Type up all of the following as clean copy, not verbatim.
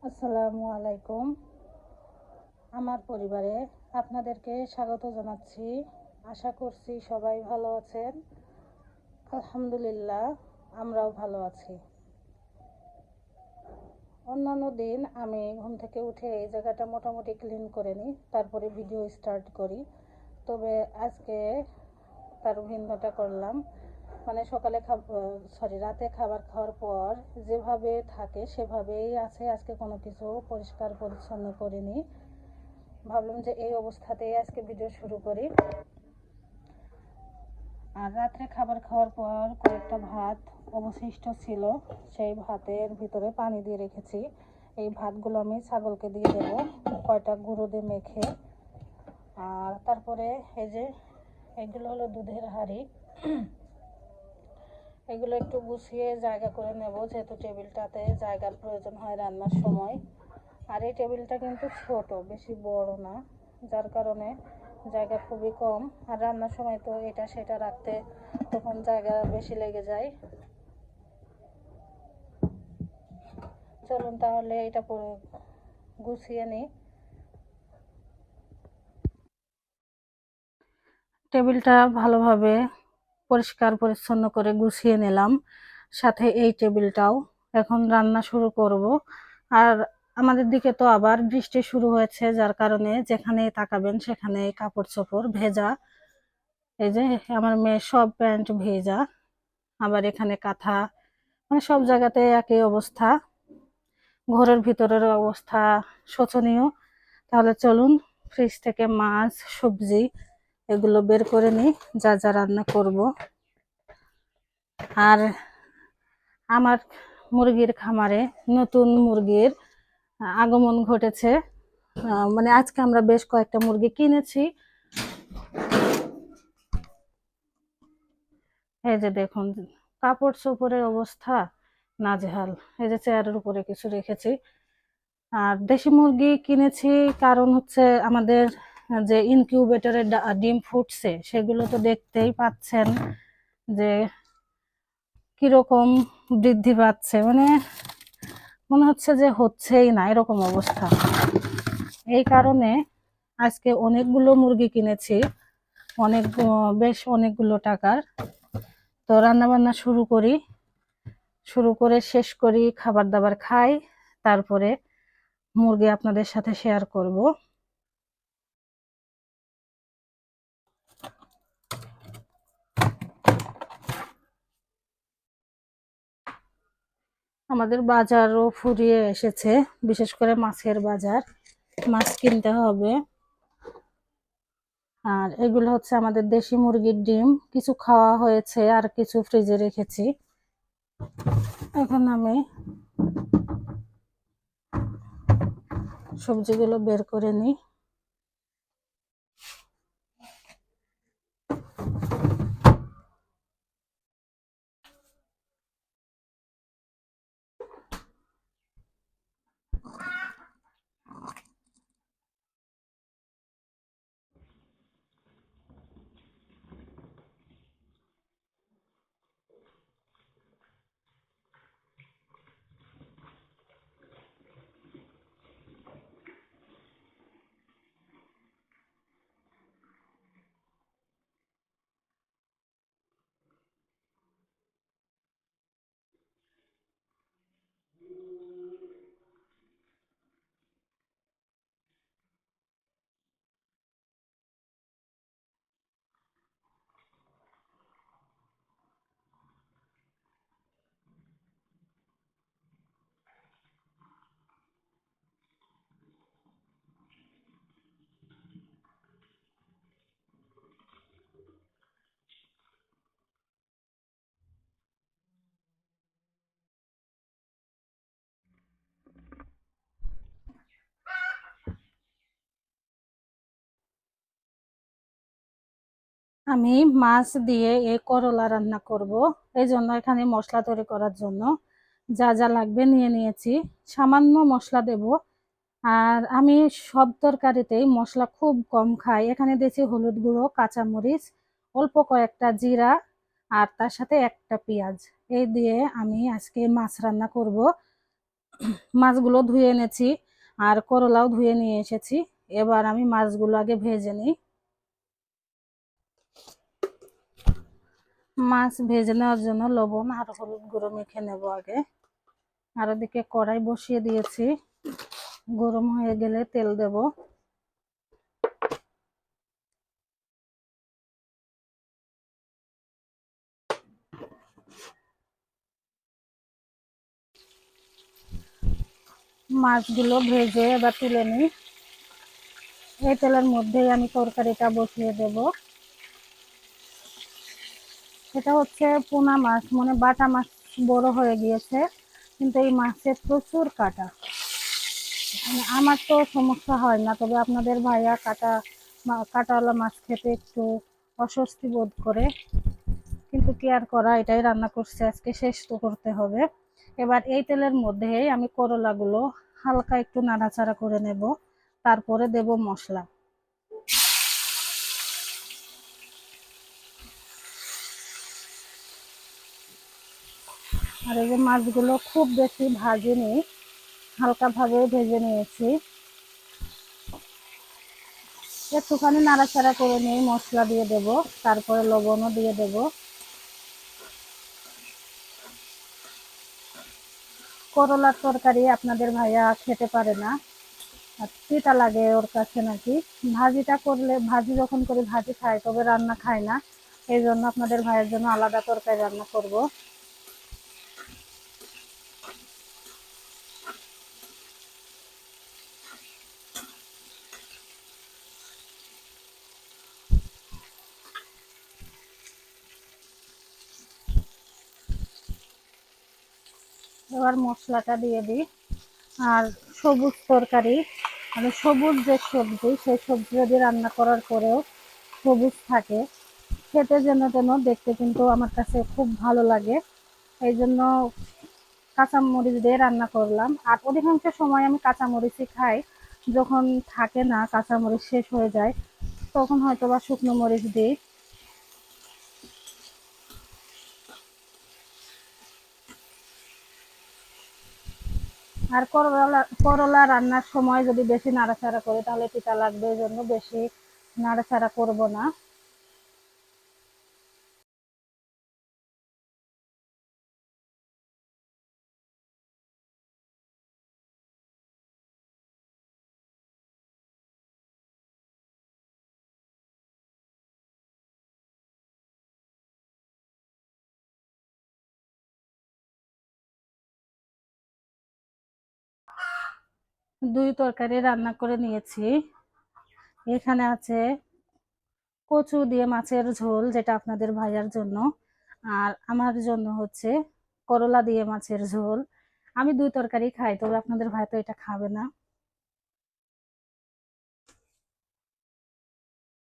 আসসালামু আলাইকুম। আমার পরিবারে আপনাদেরকে স্বাগত জানাচ্ছি। আশা করছি সবাই ভালো আছেন। আলহামদুলিল্লাহ, আমরাও ভালো আছি। অন্যান্য দিন আমি ঘুম থেকে উঠে এই জায়গাটা মোটামুটি ক্লিন করে নিই, তারপরে ভিডিও স্টার্ট করি। তবে আজকে তার ভিন্নটা করলাম। মানে রাতে খাবার খাওয়ার পর যেভাবে থাকে সেভাবেই আছে। আজকে কোনো কিছু পরিষ্কার পরিচ্ছন্ন করিনি। ভাবলাম যে এই অবস্থাতেই আজকে ভিডিও শুরু করি। আর রাত্রে খাবার খাওয়ার পর কয়েকটা ভাত অবশিষ্ট ছিল, সেই ভাতের ভিতরে পানি দিয়ে রেখেছি। এই ভাতগুলো আমি ছাগলকে দিয়ে দেবো কয়টা গুঁড়ো দিয়ে মেখে। আর তারপরে এই যে এগুলো হলো দুধের হাঁড়ি, এগুলো একটু গুছিয়ে জায়গা করে নেব, যেহেতু টেবিলটাতে জায়গার প্রয়োজন হয় রান্নার সময়। আর এই টেবিলটা কিন্তু ছোট, বেশি বড় না, যার কারণে জায়গা খুবই কম। আর রান্নার সময় তো এটা সেটা রাখতে তখন জায়গা বেশি লেগে যায়। চলুন তাহলে এটা গুছিয়ে নিই। টেবিলটা ভালোভাবে পরিষ্কার পরিচ্ছন্ন করে গুছিয়ে নিলাম, সাথে এই টেবিলটাও। এখন রান্না শুরু করব। আর আমাদের দিকে তো আবার বৃষ্টি শুরু হয়েছে, যার কারণে যেখানে তাকাবেন সেখানে কাপড় চোপড় ভেজা। এই যে আমার মেয়ের সব প্যান্ট ভেজা, আবার এখানে কাঁথা, মানে সব জায়গাতে একই অবস্থা। ঘরের ভিতরের অবস্থা শোচনীয়। তাহলে চলুন ফ্রিজ থেকে মাছ, সবজি এগুলো বের করে নিই, যা যা রান্না করব। আর আমার মুরগির খামারে নতুন মুরগির আগমন ঘটেছে। মানে আজকে আমরা বেশ কয়েকটা মুরগি কিনেছি। এই যে দেখুন, কাপড় চোপড়ের অবস্থা নাজেহাল। এই যে চেয়ারের উপরে কিছু রেখেছি। আর দেশি মুরগি কিনেছি কারণ হচ্ছে আমাদের যে ইনকিউবেটরে ডিম ফুটছে সেগুলো তো দেখতেই পাচ্ছেন যে কিরকম বৃদ্ধি পাচ্ছে, মানে মনে হচ্ছে যে হচ্ছেই না, এরকম অবস্থা। এই কারণে আজকে অনেকগুলো মুরগি কিনেছি, বেশ অনেকগুলো টাকার। তো রান্না বান্না শুরু করে শেষ করি, খাবার দাবার খাই, তারপরে মুরগি আপনাদের সাথে শেয়ার করব। আমাদের বাজারও ফুরিয়ে এসেছে, বিশেষ করে মাছের বাজার। মাছ কিনতে হবে। আর এগুলো হচ্ছে আমাদের দেশি মুরগির ডিম, কিছু খাওয়া হয়েছে আর কিছু ফ্রিজে রেখেছি। এখন আমি সবজিগুলো বের করে নিই। আমি মাছ দিয়ে এই করলা রান্না করব। এই জন্য এখানে মশলা তৈরি করার জন্য যা যা লাগবে নিয়ে নিয়েছি। সামান্য মশলা দেব। আর আমি সব তরকারিতেই মশলা খুব কম খাই। এখানে দিয়েছি হলুদ গুঁড়ো, কাঁচামরিচ, অল্প কয়েকটা জিরা, আর তার সাথে একটা পেঁয়াজ। এই দিয়ে আমি আজকে মাছ রান্না করব। মাছগুলো ধুয়ে এনেছি আর করলাও ধুয়ে নিয়ে এসেছি। এবার আমি মাছগুলো আগে ভেজে নিই। মাছ ভেজে নেওয়ার জন্য লবণ আর হলুদ গুঁড়ো মেখে নেব আগে। আর ওদিকে কড়াই বসিয়ে দিয়েছি, গরম হয়ে গেলে তেল দেব। মাছগুলো ভেজে এবার তুলে নিই। এই তেলের মধ্যেই আমি তরকারিটা বসিয়ে দেব। এটা হচ্ছে পোনা মাছ, মানে বাটা মাছ, বড় হয়ে গিয়েছে, কিন্তু এই মাছে প্রচুর কাঁটা। মানে আমার তো সমস্যা হয় না, তবে আপনাদের ভাইয়া কাঁটাওয়ালা মাছ খেতে একটু অস্বস্তি বোধ করে, কিন্তু কি আর করা, এটাই রান্না করছে আজকে, শেষ তো করতে হবে। এবার এই তেলের মধ্যে আমি করলাগুলো হালকা একটু নাড়াচাড়া করে নেব, তারপরে দেব মশলা। আর এই যে মাছগুলো খুব বেশি ভাজিনি, হালকা ভাবে ভেজে নিয়েছি। একটুখানি নাড়াচাড়া করে নিয়ে মশলা দিয়ে দেব, তারপরে লবণও দিয়ে দেব। করলার তরকারি আপনাদের ভাইয়া খেতে পারে না, আর তিতা লাগে ওর কাছে নাকি। ভাজিটা করলে, ভাজি যখন করে ভাজি খায়, তবে রান্না খায় না। এই জন্য আপনাদের ভাইয়ের জন্য আলাদা তরকারি রান্না করব। এবার মশলাটা দিয়ে দিই। আর সবুজ তরকারি, মানে সবুজ যে সবজি, সেই সবজি যদি রান্না করার পরেও সবুজ থাকে, খেতে যেন তেন, দেখতে কিন্তু আমার কাছে খুব ভালো লাগে। এই জন্য কাঁচামরিচ দিয়ে রান্না করলাম। আর অধিকাংশ সময় আমি কাঁচামরিচই খাই। যখন থাকে না, কাঁচামরিচ শেষ হয়ে যায়, তখন হয়তো বা শুকনো মরিচ দিই। আর করলা রান্নার সময় যদি বেশি নাড়াচাড়া করি তাহলে তিতা লাগবে, এই জন্য বেশি নাড়াচাড়া করব না। দুই তরকারি রান্না করে নিয়েছি। এখানে আছে কচু দিয়ে মাছের ঝোল, যেটা আপনাদের ভাইয়ার জন্য, আর আমার জন্য হচ্ছে করলা দিয়ে মাছের ঝোল। আমি দুই তরকারি খাই, তবে আপনাদের ভাই তো এটা খাবে না।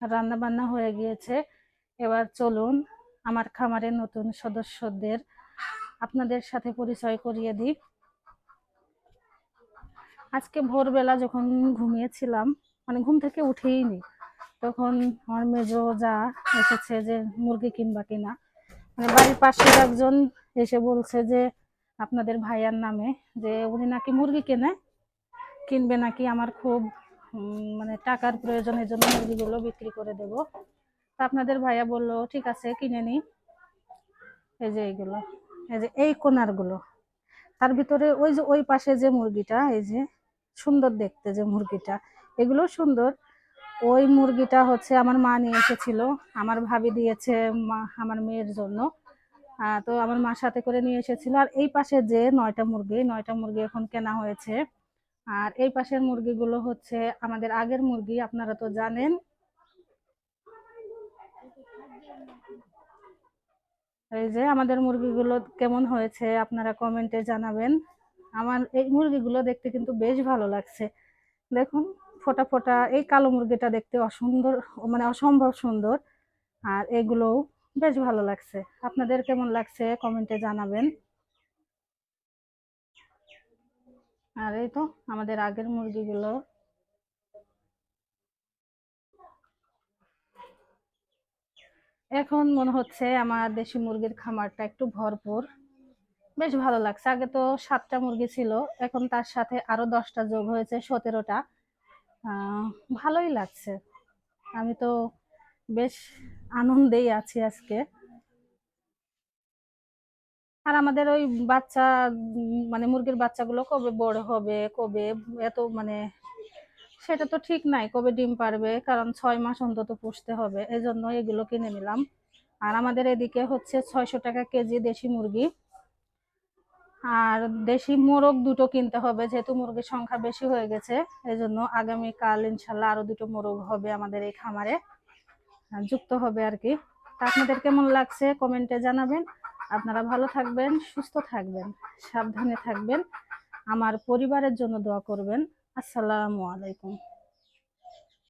রান্না বান্না হয়ে গিয়েছে। এবার চলুন আমার খামারের নতুন সদস্যদের আপনাদের সাথে পরিচয় করিয়ে দিই। আজকে ভোরবেলা যখন ঘুমিয়েছিলাম, মানে ঘুম থেকে উঠেইনি, তখন আমার মেজো যা এসেছে যে মুরগি কিনবা কিনা। মানে বাড়ির পাশের একজন এসে বলছে যে আপনাদের ভাইয়ার নামে, যে উনি নাকি মুরগি কিনবে নাকি, আমার খুব মানে টাকার প্রয়োজনের জন্য মুরগিগুলো বিক্রি করে দেব। তা আপনাদের ভাইয়া বলল ঠিক আছে কিনে নি। এই যে এইগুলো, এই যে এই কোনারগুলো, তার ভিতরে ওই যে ওই পাশে যে মুরগিটা, এই যে সুন্দর দেখতে যে মুরগিটা, এগুলো সুন্দর। ওই মুরগিটা হচ্ছে আমার মা নিয়ে এসেছিল, আমার ভাবি দিয়েছে মা আমার মেয়ের জন্য। তো আমার মার সাথে করে নিয়ে এসেছিল। আর এই পাশে যে 9টা মুরগি এখন কেনা হয়েছে। আর এই পাশের মুরগিগুলো হচ্ছে আমাদের আগের মুরগি, আপনারা তো জানেন। এই যে আমাদের মুরগিগুলো কেমন হয়েছে আপনারা কমেন্টে জানাবেন। আমার এই মুরগিগুলো দেখতে কিন্তু বেশ ভালো লাগছে। দেখুন, ফোটা ফোটা, এই কালো মুরগিটা দেখতে অসুন্দর, মানে অসম্ভব সুন্দর। আর এগুলোও বেশ ভালো লাগছে। আপনাদের কেমন লাগছে কমেন্টে জানাবেন। আর এই তো আমাদের আগের মুরগিগুলো। এখন মনে হচ্ছে আমার দেশি মুরগির খামারটা একটু ভরপুর। বেশ ভালো লাগছে। আগে তো 7টা মুরগি ছিল, এখন তার সাথে আরো 10টা যোগ হয়েছে, 17টা। আহ ভালোই লাগছে। আমি তো বেশ আনন্দেই আছি আজকে। আর আমাদের ওই বাচ্চা মানে মুরগির বাচ্চাগুলো কবে বড় হবে, কবে এত মানে সেটা তো ঠিক নাই, কবে ডিম পারবে, কারণ 6 মাস অন্তত পুষতে হবে, এজন্য এগুলো কিনে নিলাম। আর আমাদের এদিকে হচ্ছে 600 টাকা কেজি দেশি মুরগি। আর দেশি মোরগ দুটো কিনতে হবে, যেহেতু মুরগির সংখ্যা বেশি হয়ে গেছে। এজন্য আগামীকাল ইনশাল্লাহ আরো দুটো মোরগ হবে আমাদের এই খামারে, যুক্ত হবে আর কি। তা আপনাদের কেমন লাগছে কমেন্টে জানাবেন। আপনারা ভালো থাকবেন, সুস্থ থাকবেন, সাবধানে থাকবেন, আমার পরিবারের জন্য দোয়া করবেন। আসসালামু আলাইকুম।